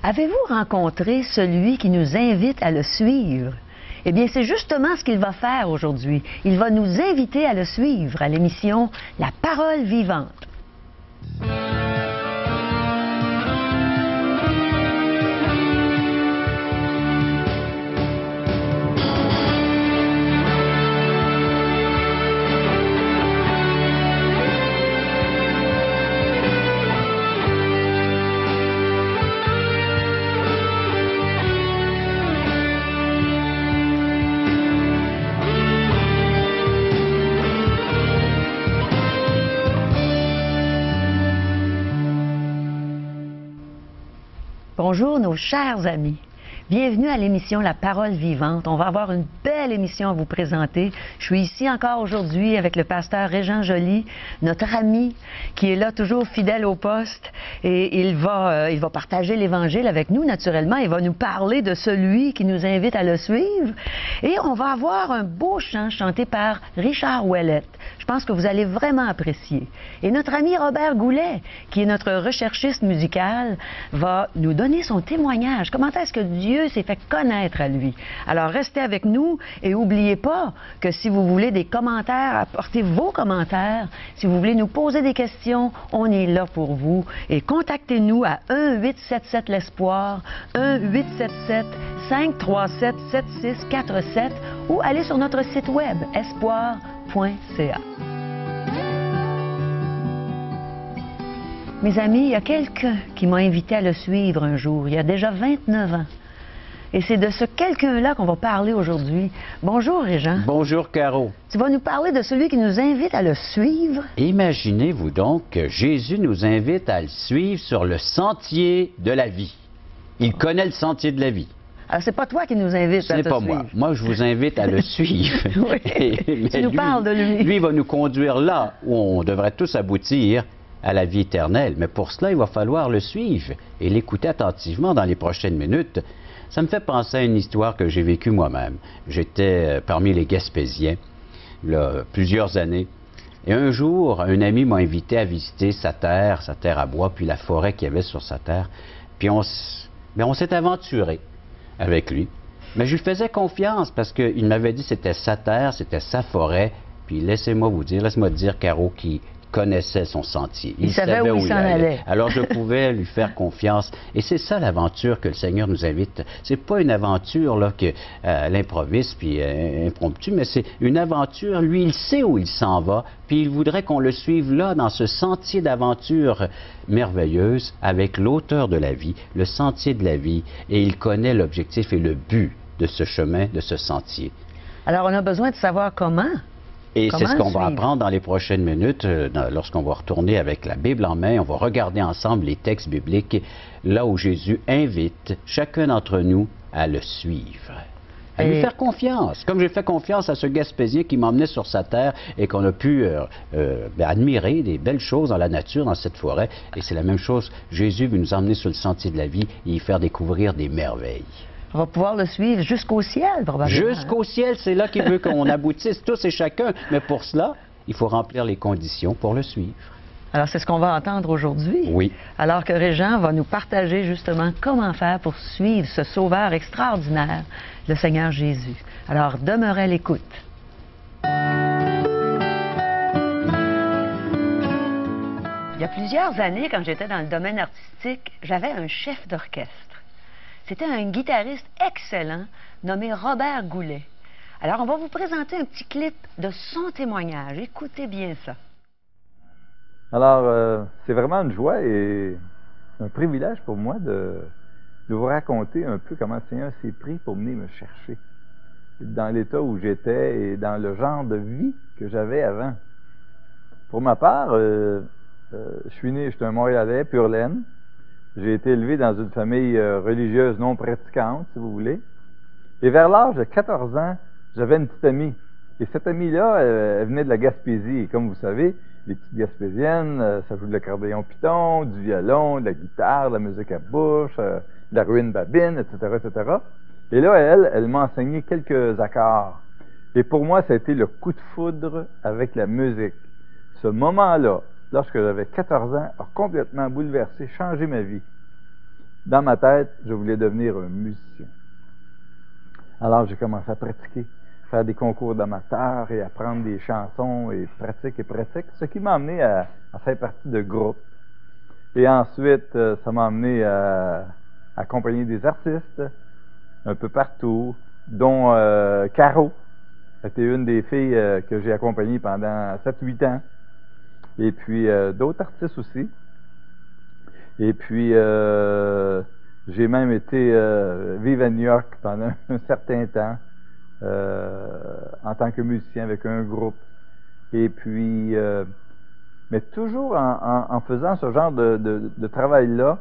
Avez-vous rencontré celui qui nous invite à le suivre? Eh bien, c'est justement ce qu'il va faire aujourd'hui. Il va nous inviter à le suivre à l'émission La Parole vivante. Bonjour nos chers amis. Bienvenue à l'émission La Parole vivante. On va avoir une belle émission à vous présenter. Je suis ici encore aujourd'hui avec le pasteur Régent Joly, notre ami qui est là toujours fidèle au poste. Et il va partager l'Évangile avec nous naturellement. Il va nous parler de celui qui nous invite à le suivre. Et on va avoir un beau chant chanté par Richard Ouellette. Je pense que vous allez vraiment apprécier. Et notre ami Robert Goulet, qui est notre recherchiste musical, va nous donner son témoignage. Comment est-ce que Dieu s'est fait connaître à lui? Alors, restez avec nous et n'oubliez pas que si vous voulez des commentaires, apportez vos commentaires. Si vous voulez nous poser des questions, on est là pour vous. Et contactez-nous à 1-877-l'Espoir, 1-877-537-7647 ou allez sur notre site web espoir.ca. Mes amis, il y a quelqu'un qui m'a invité à le suivre un jour, il y a déjà 29 ans. Et c'est de ce quelqu'un-là qu'on va parler aujourd'hui. Bonjour, Régent. Bonjour, Caro. Tu vas nous parler de celui qui nous invite à le suivre. Imaginez-vous donc que Jésus nous invite à le suivre sur le sentier de la vie. Il connaît le sentier de la vie. Alors, c'est pas toi qui nous invite à te suivre. Ce n'est pas moi. Moi, je vous invite à le suivre. Oui. Tu nous parles de lui. Lui va nous conduire là où on devrait tous aboutir à la vie éternelle. Mais pour cela, il va falloir le suivre et l'écouter attentivement dans les prochaines minutes. Ça me fait penser à une histoire que j'ai vécue moi-même. J'étais parmi les Gaspésiens, là, plusieurs années. Et un jour, un ami m'a invité à visiter sa terre à bois, puis la forêt qu'il y avait sur sa terre. Puis on s'est aventuré avec lui. Mais je lui faisais confiance parce qu'il m'avait dit que c'était sa terre, c'était sa forêt. Puis laissez-moi dire, Caro, qui connaissait son sentier. Il savait où il s'en allait. Alors je pouvais lui faire confiance. Et c'est ça l'aventure que le Seigneur nous invite. C'est pas une aventure là que l'improviste puis impromptu, mais c'est une aventure. Lui, il sait où il s'en va, puis il voudrait qu'on le suive là dans ce sentier d'aventure merveilleuse avec l'auteur de la vie, le sentier de la vie. Et il connaît l'objectif et le but de ce chemin, de ce sentier. Alors on a besoin de savoir comment. Et c'est ce qu'on va apprendre dans les prochaines minutes, lorsqu'on va retourner avec la Bible en main. On va regarder ensemble les textes bibliques, là où Jésus invite chacun d'entre nous à le suivre, à lui faire confiance. Comme j'ai fait confiance à ce Gaspésien qui m'emmenait sur sa terre et qu'on a pu admirer des belles choses dans la nature, dans cette forêt. Et c'est la même chose, Jésus veut nous emmener sur le sentier de la vie et y faire découvrir des merveilles. On va pouvoir le suivre jusqu'au ciel, probablement. Jusqu'au ciel, c'est là qu'il veut qu'on aboutisse tous et chacun. Mais pour cela, il faut remplir les conditions pour le suivre. Alors, c'est ce qu'on va entendre aujourd'hui. Oui. Alors que Régent va nous partager justement comment faire pour suivre ce sauveur extraordinaire, le Seigneur Jésus. Alors, demeurez à l'écoute. Il y a plusieurs années, quand j'étais dans le domaine artistique, j'avais un chef d'orchestre. C'était un guitariste excellent nommé Robert Goulet. Alors, on va vous présenter un petit clip de son témoignage. Écoutez bien ça. Alors, c'est vraiment une joie et un privilège pour moi de vous raconter un peu comment le Seigneur s'est pris pour venir me chercher. Dans l'état où j'étais et dans le genre de vie que j'avais avant. Pour ma part, je suis un Montréalais, pur laine. J'ai été élevé dans une famille religieuse non pratiquante, si vous voulez. Et vers l'âge de 14 ans, j'avais une petite amie. Et cette amie-là, elle venait de la Gaspésie. Et comme vous savez, les petites Gaspésiennes, ça joue de l'accordéon piton, du violon, de la guitare, de la musique à bouche, de la ruine babine, etc., etc. Et là, elle m'a enseigné quelques accords. Et pour moi, ça a été le coup de foudre avec la musique. Ce moment-là, lorsque j'avais 14 ans, a complètement bouleversé, changé ma vie. dans ma tête, je voulais devenir un musicien. Alors, j'ai commencé à pratiquer, faire des concours d'amateurs et apprendre des chansons et pratique, ce qui m'a amené à faire partie de groupes. Et ensuite, ça m'a amené à accompagner des artistes un peu partout, dont Caro. C'était une des filles que j'ai accompagnées pendant 7-8 ans. Et puis, d'autres artistes aussi. Et puis, j'ai même été vivre à New York pendant un certain temps en tant que musicien avec un groupe. Et puis, mais toujours en faisant ce genre de travail-là,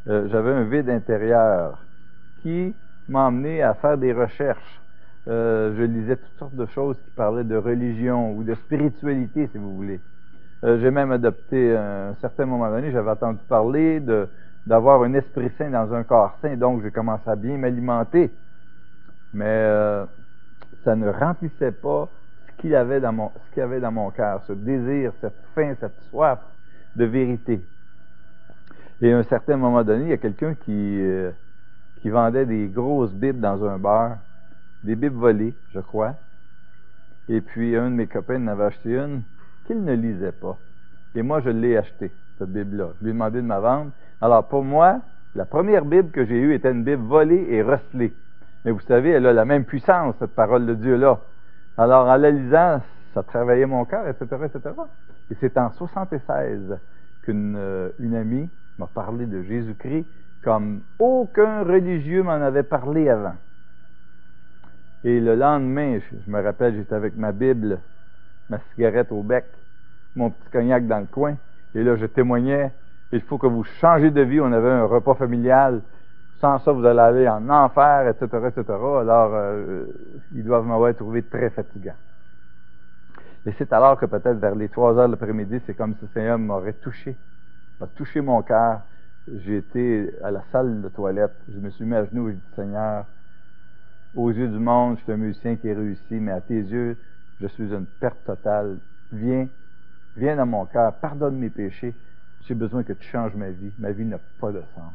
j'avais un vide intérieur qui m'a amené à faire des recherches. Je lisais toutes sortes de choses qui parlaient de religion ou de spiritualité, si vous voulez. J'ai même adopté, à un certain moment donné, j'avais entendu parler d'avoir un esprit saint dans un corps saint, donc j'ai commencé à bien m'alimenter. Mais ça ne remplissait pas ce qu'il y avait dans mon cœur, ce désir, cette faim, cette soif de vérité. Et à un certain moment donné, il y a quelqu'un qui vendait des grosses bibles dans un bar, des bibles volées, je crois. Et puis, un de mes copains en avait acheté une qu'il ne lisait pas. Et moi, je l'ai acheté, cette Bible-là. Je lui ai demandé de ma vendre. Alors, pour moi, la première Bible que j'ai eue était une Bible volée et recelée. Mais vous savez, elle a la même puissance, cette parole de Dieu-là. Alors, en la lisant, ça travaillait mon cœur, etc., etc. Et c'est en 1976 qu'une amie m'a parlé de Jésus-Christ comme aucun religieux m'en avait parlé avant. Et le lendemain, je me rappelle, j'étais avec ma Bible, ma cigarette au bec, mon petit cognac dans le coin, et là, je témoignais, il faut que vous changez de vie, on avait un repas familial, sans ça, vous allez aller en enfer, etc., etc. Alors, ils doivent m'avoir trouvé très fatigant. Et c'est alors que peut-être vers les 3 heures de l'après-midi, c'est comme si le Seigneur m'aurait touché, m'a touché mon cœur. J'ai été à la salle de toilette, je me suis mis à genoux et j'ai dit, Seigneur, aux yeux du monde, je suis un musicien qui est réussi, mais à tes yeux, je suis une perte totale. Viens dans mon cœur, pardonne mes péchés, j'ai besoin que tu changes ma vie n'a pas de sens.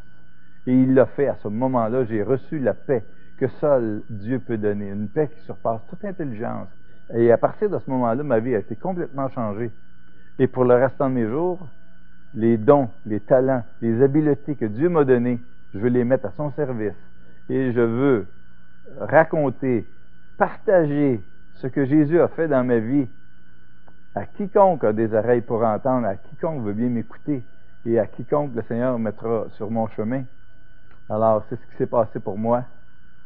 Et il l'a fait à ce moment-là, j'ai reçu la paix que seul Dieu peut donner, une paix qui surpasse toute intelligence. Et à partir de ce moment-là, ma vie a été complètement changée. Et pour le restant de mes jours, les dons, les talents, les habiletés que Dieu m'a donnés, je veux les mettre à son service. Et je veux raconter, partager ce que Jésus a fait dans ma vie à quiconque a des oreilles pour entendre, à quiconque veut bien m'écouter et à quiconque le Seigneur mettra sur mon chemin. Alors, c'est ce qui s'est passé pour moi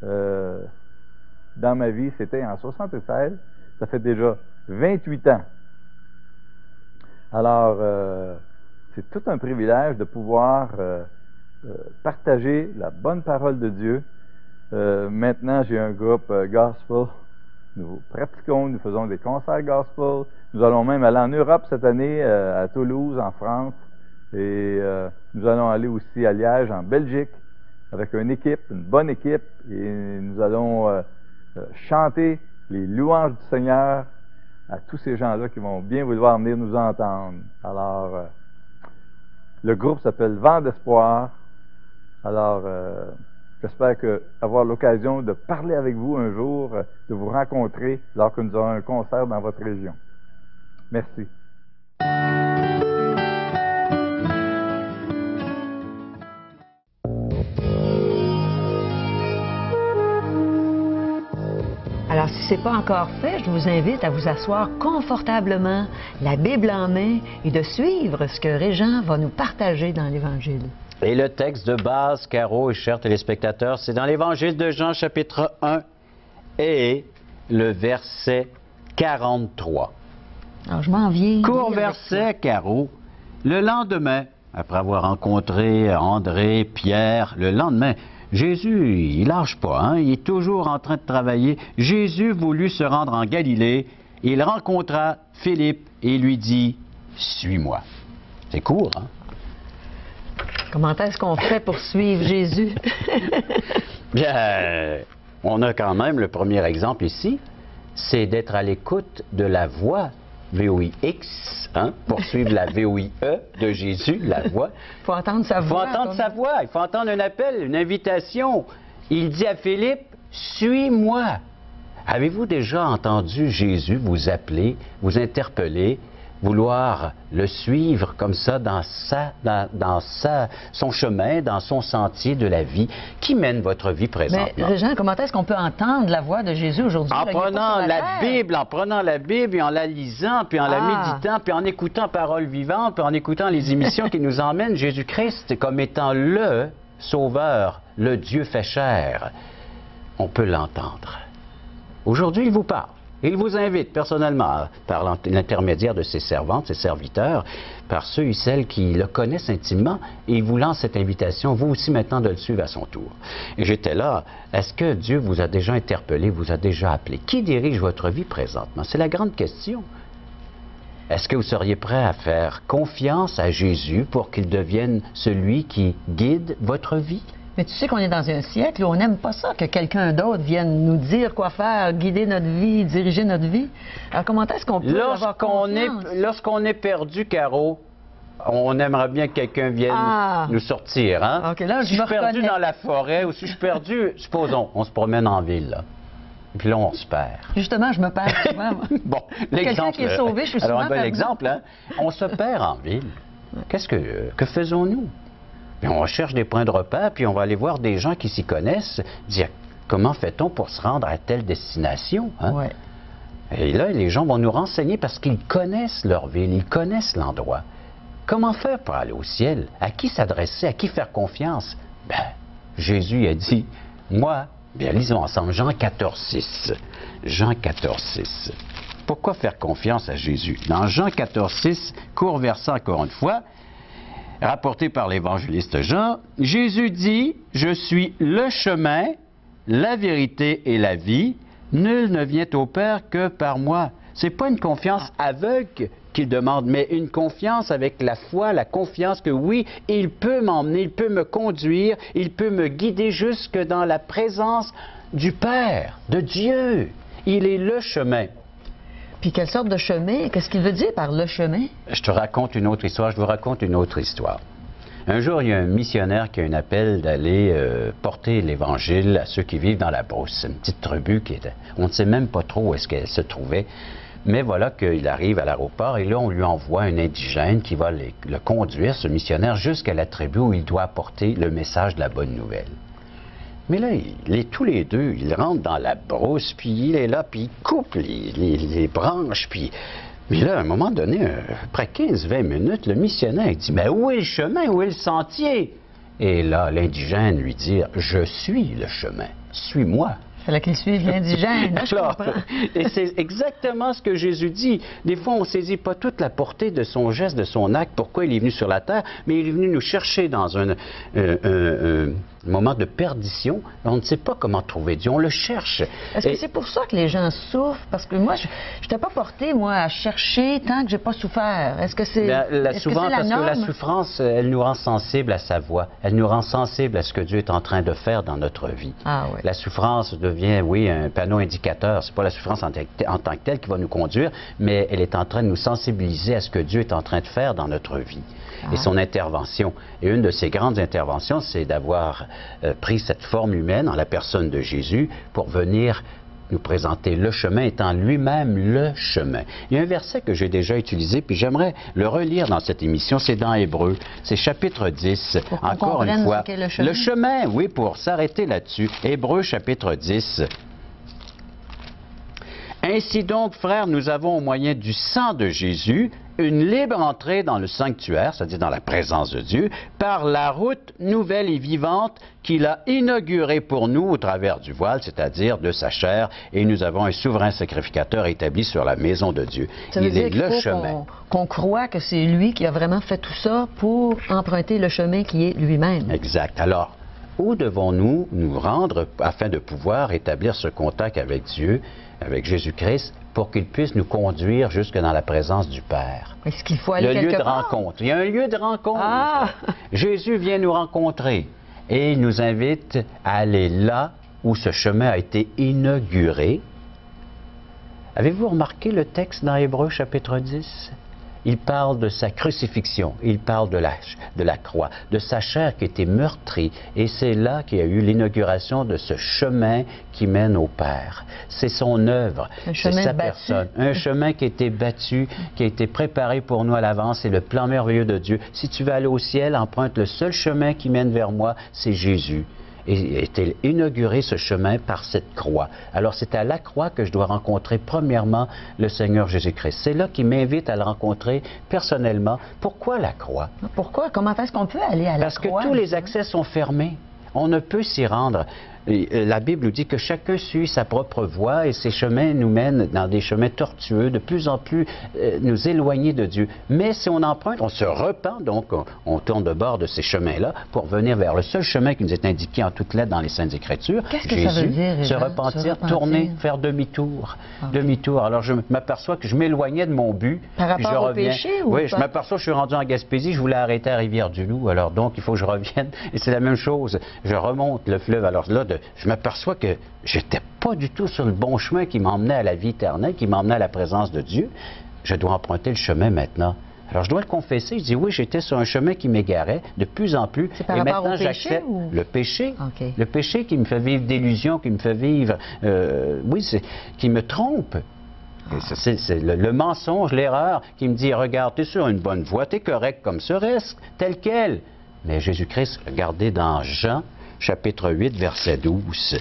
dans ma vie. C'était en 1976. Ça fait déjà 28 ans. Alors, c'est tout un privilège de pouvoir partager la bonne parole de Dieu. Maintenant, j'ai un groupe gospel. Nous pratiquons, nous faisons des concerts gospel. Nous allons même aller en Europe cette année, à Toulouse, en France. Et nous allons aller aussi à Liège, en Belgique, avec une équipe, une bonne équipe. Et nous allons chanter les louanges du Seigneur à tous ces gens-là qui vont bien vouloir venir nous entendre. Alors, le groupe s'appelle Vent d'Espoir. Alors, j'espère avoir l'occasion de parler avec vous un jour, de vous rencontrer lors que nous aurons un concert dans votre région. Merci. Alors, si ce n'est pas encore fait, je vous invite à vous asseoir confortablement, la Bible en main, et de suivre ce que Régent va nous partager dans l'Évangile. Et le texte de base, Caro et chers téléspectateurs, c'est dans l'Évangile de Jean, chapitre 1, et le verset 43. Alors, je m'en viens. Court verset, Caro. Le lendemain, après avoir rencontré André, Pierre, le lendemain, Jésus, il lâche pas, hein? Il est toujours en train de travailler. Jésus voulut se rendre en Galilée. Il rencontra Philippe et lui dit, « Suis-moi. » C'est court, hein? Comment est-ce qu'on fait pour suivre Jésus? Bien, on a quand même le premier exemple ici, c'est d'être à l'écoute de la voix VOIX, hein, pour suivre la VOIE de Jésus, la voix. Il faut entendre sa voix. Il faut entendre sa voix, il faut entendre un appel, une invitation. Il dit à Philippe, « Suis-moi ». Avez-vous déjà entendu Jésus vous appeler, vous interpeller, vouloir le suivre comme ça dans son chemin, dans son sentier de la vie qui mène votre vie présentement? Mais Régent, comment est-ce qu'on peut entendre la voix de Jésus aujourd'hui? En prenant la Bible et en la lisant, puis en la méditant, puis en écoutant Parole vivante, puis en écoutant les émissions qui nous emmènent Jésus-Christ comme étant le Sauveur, le Dieu fait chair. On peut l'entendre. Aujourd'hui, il vous parle. Il vous invite personnellement, par l'intermédiaire de ses servantes, ses serviteurs, par ceux et celles qui le connaissent intimement, et il vous lance cette invitation, vous aussi maintenant, de le suivre à son tour. Et j'étais là, est-ce que Dieu vous a déjà interpellé, vous a déjà appelé? Qui dirige votre vie présentement? C'est la grande question. Est-ce que vous seriez prêt à faire confiance à Jésus pour qu'il devienne celui qui guide votre vie? Mais tu sais qu'on est dans un siècle où on n'aime pas ça, que quelqu'un d'autre vienne nous dire quoi faire, guider notre vie, diriger notre vie. Alors comment est-ce qu'on peut avoir confiance? Lorsqu'on est perdu, Caro, on aimerait bien que quelqu'un vienne nous sortir. Hein? Okay, là, si je suis perdu dans la forêt ou si je suis perdu, supposons, on se promène en ville, là. Puis là, on se perd. Justement, je me perds souvent. Bon, l'exemple. Quelqu'un qui est sauvé, je suis souvent alors, un bon exemple, hein? On se perd en ville. Que faisons-nous? Puis on cherche des points de repère, puis on va aller voir des gens qui s'y connaissent, dire comment fait-on pour se rendre à telle destination? Hein? Ouais. Et là, les gens vont nous renseigner parce qu'ils connaissent leur ville, ils connaissent l'endroit. Comment faire pour aller au ciel? À qui s'adresser? À qui faire confiance? Ben, Jésus a dit, moi, bien, lisons ensemble, Jean 14,6. Jean 14,6. Pourquoi faire confiance à Jésus? Dans Jean 14,6, court verset encore une fois, rapporté par l'évangéliste Jean, Jésus dit, « Je suis le chemin, la vérité et la vie. Nul ne vient au Père que par moi. » C'est pas une confiance aveugle qu'il demande, mais une confiance avec la foi, la confiance que oui, il peut m'emmener, il peut me conduire, il peut me guider jusque dans la présence du Père, de Dieu. Il est le chemin. Puis quelle sorte de chemin? Qu'est-ce qu'il veut dire par le chemin? Je te raconte une autre histoire, je vous raconte une autre histoire. Un jour, il y a un missionnaire qui a un appel d'aller porter l'Évangile à ceux qui vivent dans la brousse. C'est une petite tribu qui était... On ne sait même pas trop où est-ce qu'elle se trouvait. Mais voilà qu'il arrive à l'aéroport et là, on lui envoie un indigène qui va le conduire, ce missionnaire, jusqu'à la tribu où il doit apporter le message de la bonne nouvelle. Mais là, tous les deux, ils rentrent dans la brousse, puis il est là, puis il coupe les branches, puis... Mais là, à un moment donné, après 15-20 minutes, le missionnaire dit, « Mais où est le chemin? Où est le sentier? » Et là, l'indigène lui dit, « Je suis le chemin. Suis-moi. » Il fallait qu'il suive l'indigène. Et c'est exactement ce que Jésus dit. Des fois, on ne saisit pas toute la portée de son geste, de son acte, pourquoi il est venu sur la terre, mais il est venu nous chercher dans un moment de perdition. On ne sait pas comment trouver Dieu, on le cherche. Est-ce que c'est pour ça que les gens souffrent? Parce que moi, je n'étais pas portée, moi, à chercher tant que je n'ai pas souffert. Est-ce que c'est souvent, parce que la souffrance, elle nous rend sensibles à sa voix. Elle nous rend sensibles à ce que Dieu est en train de faire dans notre vie. Ah, oui. La souffrance devient, oui, un panneau indicateur. C'est pas la souffrance en tant que telle qui va nous conduire, mais elle est en train de nous sensibiliser à ce que Dieu est en train de faire dans notre vie et son intervention. Et une de ses grandes interventions, c'est d'avoir pris cette forme humaine en la personne de Jésus pour venir nous présenter le chemin étant lui-même le chemin. Il y a un verset que j'ai déjà utilisé, puis j'aimerais le relire dans cette émission, c'est dans Hébreux, c'est chapitre 10, encore une fois. Le chemin, oui, pour s'arrêter là-dessus. Hébreux, chapitre 10. Ainsi donc, frères, nous avons au moyen du sang de Jésus une libre entrée dans le sanctuaire, c'est-à-dire dans la présence de Dieu, par la route nouvelle et vivante qu'il a inaugurée pour nous au travers du voile, c'est-à-dire de sa chair, et nous avons un souverain sacrificateur établi sur la maison de Dieu. Ça veut dire qu'il faut qu'on croit que c'est lui qui a vraiment fait tout ça pour emprunter le chemin qui est lui-même. Exact. Alors, où devons-nous nous rendre afin de pouvoir établir ce contact avec Dieu, avec Jésus-Christ, pour qu'il puisse nous conduire jusque dans la présence du Père? Est-ce qu'il faut aller quelque part? Rencontre. Il y a un lieu de rencontre. Jésus vient nous rencontrer et il nous invite à aller là où ce chemin a été inauguré Avez-vous remarqué le texte dans Hébreux chapitre 10? Il parle de sa crucifixion, il parle de la croix, de sa chair qui était meurtrie. Et c'est là qu'il y a eu l'inauguration de ce chemin qui mène au Père. C'est son œuvre, c'est sa personne. Un chemin qui a été battu, qui a été préparé pour nous à l'avance. C'est le plan merveilleux de Dieu. Si tu veux aller au ciel, emprunte le seul chemin qui mène vers moi, c'est Jésus. Et était inauguré ce chemin par cette croix. Alors c'est à la croix que je dois rencontrer premièrement le Seigneur Jésus-Christ. C'est là qu'il m'invite à le rencontrer personnellement. Pourquoi la croix? Pourquoi? Comment est-ce qu'on peut aller à la croix? Parce que tous les accès sont fermés. On ne peut s'y rendre. La Bible nous dit que chacun suit sa propre voie et ces chemins nous mènent dans des chemins tortueux, de plus en plus nous éloigner de Dieu. Mais si on emprunte, on se repent, donc on tourne de bord de ces chemins-là pour venir vers le seul chemin qui nous est indiqué en toutes lettres dans les Saintes Écritures. Qu'est-ce que Jésus, ça veut dire, se repentir, tourner, faire demi-tour. Okay. Demi-tour. Alors je m'aperçois que je m'éloignais de mon but. Par rapport au péché? Oui, je m'aperçois que je suis rendu en Gaspésie, je voulais arrêter à Rivière-du-Loup, alors donc il faut que je revienne. Et c'est la même chose. Je remonte le fleuve. Alors là, je m'aperçois que j'étais pas du tout sur le bon chemin qui m'emmenait à la vie éternelle, qui m'emmenait à la présence de Dieu. Je dois emprunter le chemin maintenant. Alors, je dois le confesser. Je dis oui, j'étais sur un chemin qui m'égarait de plus en plus. C'est par rapport au péché ou... Le péché. Okay. Le péché qui me fait vivre d'illusions, qui me fait vivre... qui me trompe. C'est le mensonge, l'erreur qui me dit, regarde, tu es sur une bonne voie, tu es correct comme ça, reste tel quel. Mais Jésus-Christ, regardez dans Jean, chapitre 8, verset 12.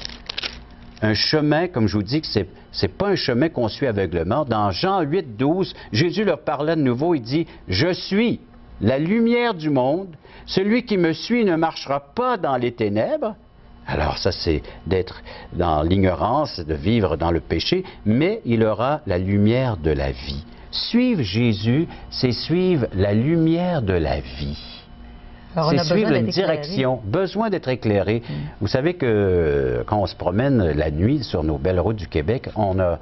Un chemin, comme je vous dis, que c'est pas un chemin qu'on suit aveuglement. Dans Jean 8, 12, Jésus leur parlait de nouveau, il dit, « Je suis la lumière du monde. Celui qui me suit ne marchera pas dans les ténèbres. » Alors ça, c'est d'être dans l'ignorance, de vivre dans le péché, mais il aura la lumière de la vie. Suivre Jésus, c'est suivre la lumière de la vie. C'est suivre une direction, besoin d'être éclairé. Vous savez que quand on se promène la nuit sur nos belles routes du Québec, on a...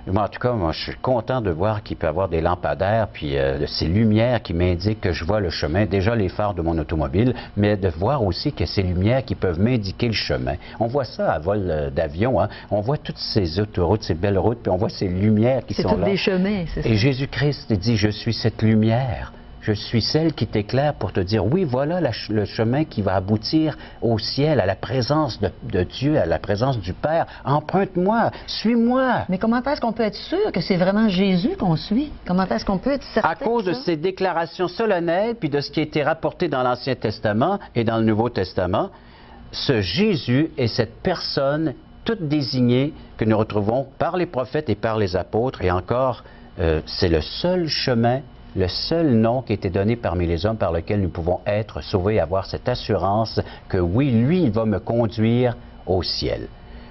En tout cas, moi, je suis content de voir qu'il peut y avoir des lampadaires, puis ces lumières qui m'indiquent que je vois le chemin, déjà les phares de mon automobile, mais de voir aussi que ces lumières qui peuvent m'indiquer le chemin. On voit ça à vol d'avion, hein? On voit toutes ces autoroutes, ces belles routes, puis on voit ces lumières qui sont là. C'est tous des chemins, c'est ça. Et Jésus-Christ dit, je suis cette lumière. Je suis celle qui t'éclaire pour te dire, oui, voilà le chemin qui va aboutir au ciel, à la présence de Dieu, à la présence du Père. Emprunte-moi, suis-moi. Mais comment est-ce qu'on peut être sûr que c'est vraiment Jésus qu'on suit? Comment est-ce qu'on peut être certain? À cause de ces déclarations solennelles, puis de ce qui a été rapporté dans l'Ancien Testament et dans le Nouveau Testament, ce Jésus est cette personne toute désignée que nous retrouvons par les prophètes et par les apôtres. Et encore, c'est le seul chemin, le seul nom qui a été donné parmi les hommes par lequel nous pouvons être sauvés et avoir cette assurance que oui, lui, il va me conduire au ciel.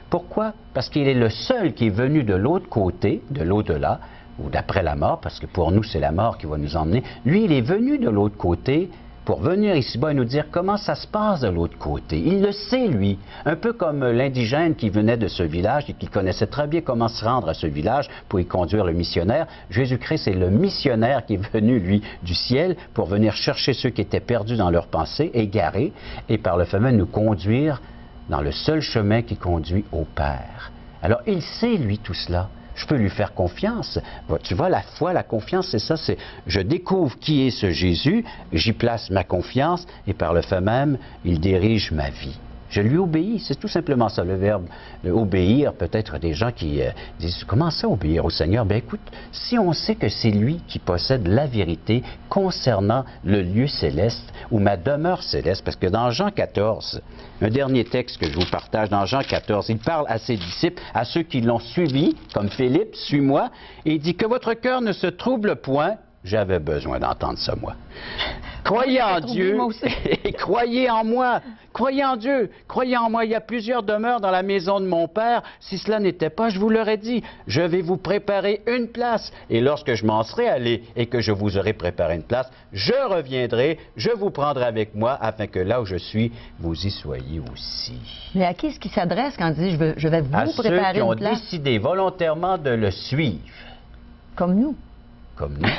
Pourquoi? Parce qu'il est le seul qui est venu de l'autre côté, de l'au-delà, ou d'après la mort, parce que pour nous, c'est la mort qui va nous emmener. Lui, il est venu de l'autre côté pour venir ici-bas et nous dire comment ça se passe de l'autre côté. Il le sait, lui. Un peu comme l'indigène qui venait de ce village et qui connaissait très bien comment se rendre à ce village pour y conduire le missionnaire. Jésus-Christ est le missionnaire qui est venu, lui, du ciel pour venir chercher ceux qui étaient perdus dans leurs pensées, égarés, et par le fait même nous conduire dans le seul chemin qui conduit au Père. Alors, il sait, lui, tout cela. Je peux lui faire confiance. Tu vois, la foi, la confiance, c'est ça, c'est je découvre qui est ce Jésus, j'y place ma confiance et par le fait même, il dirige ma vie. Je lui obéis, c'est tout simplement ça, le verbe obéir. Peut-être des gens qui disent, comment ça obéir au Seigneur? Bien écoute, si on sait que c'est lui qui possède la vérité concernant le lieu céleste ou ma demeure céleste, parce que dans Jean 14, un dernier texte que je vous partage, dans Jean 14, il parle à ses disciples, à ceux qui l'ont suivi, comme Philippe, suis-moi, et il dit que votre cœur ne se trouble point. J'avais besoin d'entendre ça, moi. Croyez en Dieu et croyez en moi. Croyez en Dieu, croyez en moi. Il y a plusieurs demeures dans la maison de mon Père. Si cela n'était pas, je vous l'aurais dit. Je vais vous préparer une place. Et lorsque je m'en serai allé et que je vous aurai préparé une place, je reviendrai, je vous prendrai avec moi afin que là où je suis, vous y soyez aussi. Mais à qui est-ce qu'il s'adresse quand il dit je vais vous préparer une place? À ceux qui ont décidé volontairement de le suivre. Comme nous. Comme nous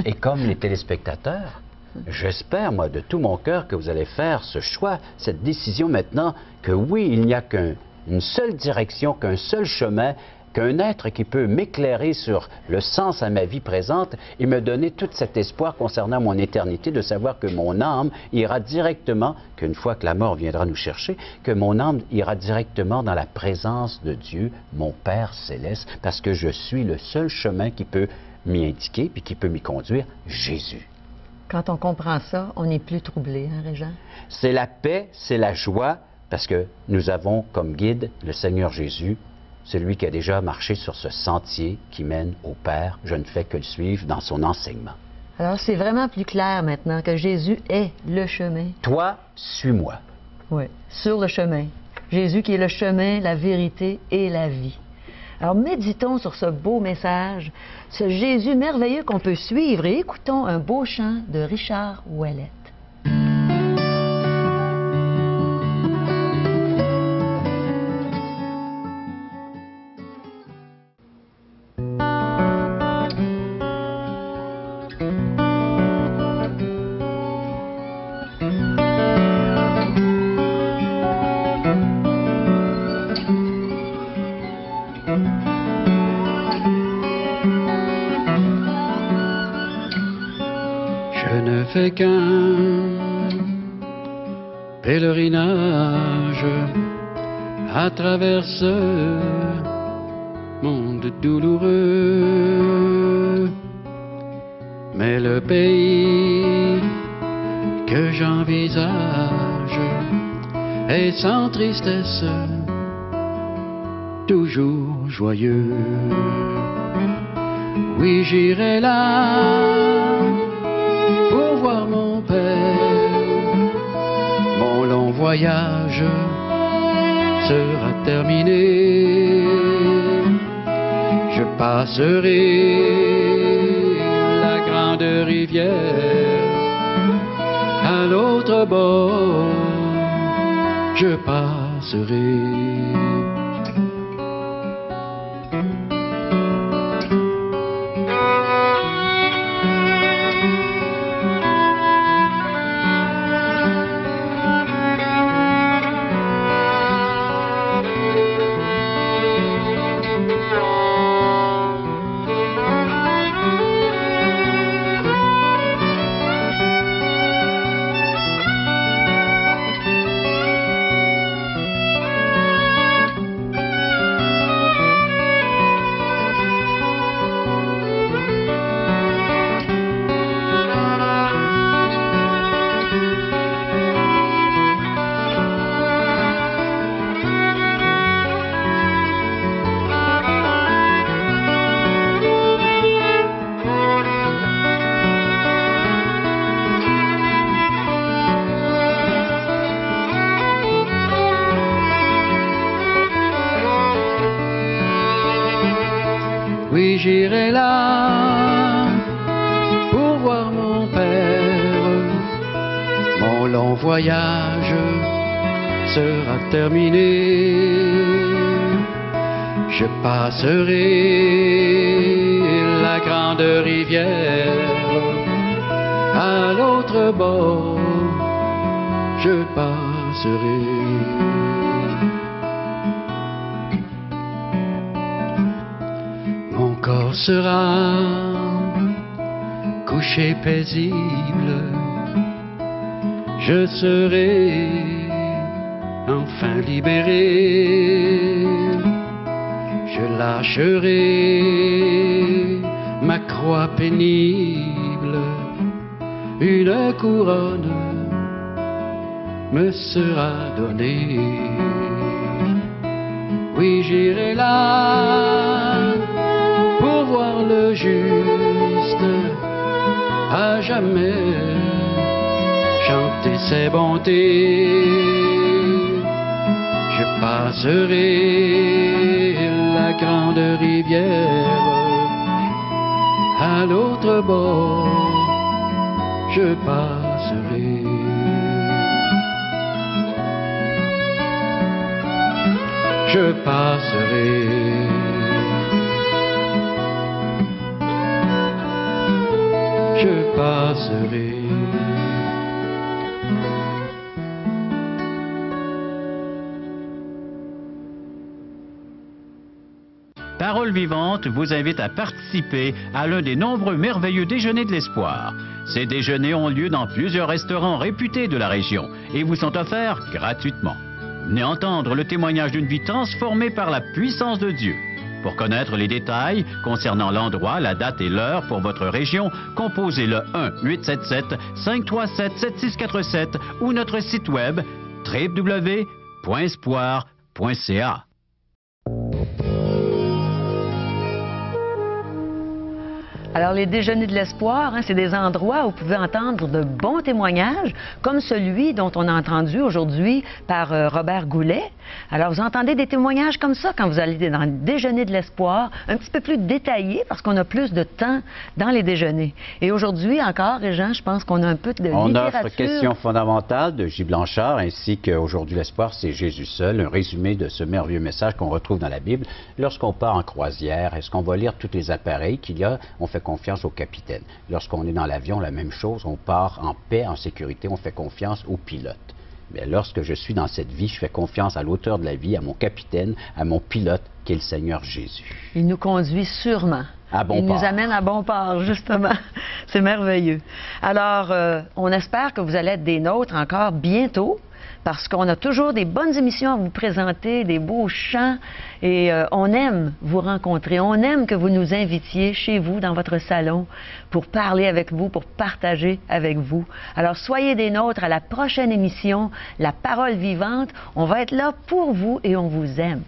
et comme les téléspectateurs. J'espère, moi, de tout mon cœur que vous allez faire ce choix, cette décision maintenant, que oui, il n'y a qu'une seule direction, qu'un seul chemin, qu'un être qui peut m'éclairer sur le sens à ma vie présente et me donner tout cet espoir concernant mon éternité, de savoir que mon âme ira directement, qu'une fois que la mort viendra nous chercher, que mon âme ira directement dans la présence de Dieu, mon Père céleste, parce que je suis le seul chemin qui peut m'y indiquer puis qui peut m'y conduire, Jésus. Quand on comprend ça, on n'est plus troublé, hein, Régent? C'est la paix, c'est la joie, parce que nous avons comme guide le Seigneur Jésus, celui qui a déjà marché sur ce sentier qui mène au Père. Je ne fais que le suivre dans son enseignement. Alors, c'est vraiment plus clair maintenant que Jésus est le chemin. Toi, suis-moi. Oui, sur le chemin. Jésus qui est le chemin, la vérité et la vie. Alors, méditons sur ce beau message, ce Jésus merveilleux qu'on peut suivre et écoutons un beau chant de Richard Ouellet. Je ne fais qu'un pèlerinage à travers ce monde douloureux. Mais le pays que j'envisage est sans tristesse, toujours joyeux. Oui, j'irai là pour voir mon Père. Mon long voyage sera terminé. Je passerai la grande rivière. À l'autre bord, je passerai. Oui, j'irai là pour voir mon Père. Mon long voyage sera terminé. Je passerai la grande rivière. À l'autre bord, je passerai. Mon corps sera couché paisible, je serai enfin libéré. Je lâcherai ma croix pénible, une couronne me sera donnée. Oui, j'irai là pour voir le juste à jamais chanter ses bontés. Je passerai la grande rivière, à l'autre bord je passerai. Je passerai. Je passerai. Parole Vivante vous invite à participer à l'un des nombreux merveilleux déjeuners de l'espoir. Ces déjeuners ont lieu dans plusieurs restaurants réputés de la région et vous sont offerts gratuitement. Venez entendre le témoignage d'une vie transformée par la puissance de Dieu. Pour connaître les détails concernant l'endroit, la date et l'heure pour votre région, composez le 1-877-537-7647 ou notre site web www.espoir.ca. Alors, les déjeuners de l'espoir, c'est des endroits où vous pouvez entendre de bons témoignages, comme celui dont on a entendu aujourd'hui par Robert Goulet. Alors, vous entendez des témoignages comme ça quand vous allez dans le déjeuner de l'espoir, un petit peu plus détaillés, parce qu'on a plus de temps dans les déjeuners. Et aujourd'hui encore, Régent, je pense qu'on a un peu de littérature. On offre Questions fondamentales de J. Blanchard, ainsi qu'aujourd'hui l'espoir, c'est Jésus seul, un résumé de ce merveilleux message qu'on retrouve dans la Bible. Lorsqu'on part en croisière, est-ce qu'on va lire tous les appareils qu'il y a? On fait confiance au capitaine. Lorsqu'on est dans l'avion, la même chose, on part en paix, en sécurité, on fait confiance au pilote. Mais lorsque je suis dans cette vie, je fais confiance à l'auteur de la vie, à mon capitaine, à mon pilote, qui est le Seigneur Jésus. Il nous conduit sûrement. À bon Il port. nous amène à bon port, justement. C'est merveilleux. Alors, on espère que vous allez être des nôtres encore bientôt, parce qu'on a toujours des bonnes émissions à vous présenter, des beaux chants, et on aime vous rencontrer. On aime que vous nous invitiez chez vous, dans votre salon, pour parler avec vous, pour partager avec vous. Alors, soyez des nôtres à la prochaine émission, La Parole Vivante. On va être là pour vous et on vous aime.